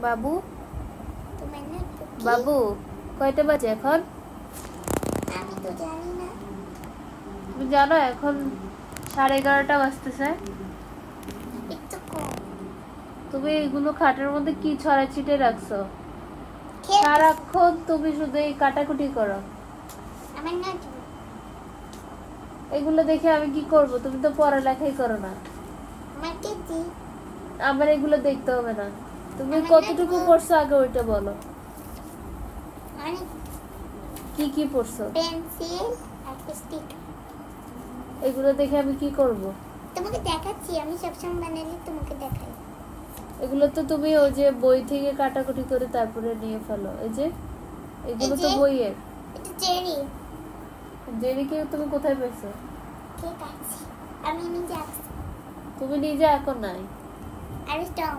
বাবু তোমার না বাবু কয়টা বাজে এখন? আমি তো জানি না। তুমি জানো এখন 11:30 বাজতেছে। একটু কম। তুমি এগুলো খাটের মধ্যে কি ছড়াই ছিটে রাখছো? খেয়ে সারাক্ষণ তুমি শুধু এই কাটাকুটি করো। আমার না এগুলো দেখে আমি কি করব? তুমি তো পড়ালেখাই করো না। আমার কেজি আমার এগুলো দেখতে হবে না। তুমি আমার কতটুকু না- পড়ছো আগে ওইটা বলো। অনেক কি কি পড়ছো? পেন্সিল আর স্টিক। এগুলো দেখে আমি কি করব? তোমাকে দেখাচ্ছি, আমি সবসময় বানালে তোমাকে দেখাই। এগুলো তো তুমি ওই যে বই থেকে কাটাকুটি করে তারপরে নিয়ে ফেলো। এই যে এগুলো তো এই যে- বইয়ের। এটা চেরি জেরিকে তুমি কোথায় পেয়েছো? কেক আছে, আমি নিজে আঁকছি। তুমি নিজে এখন নাই। আর স্ট্রং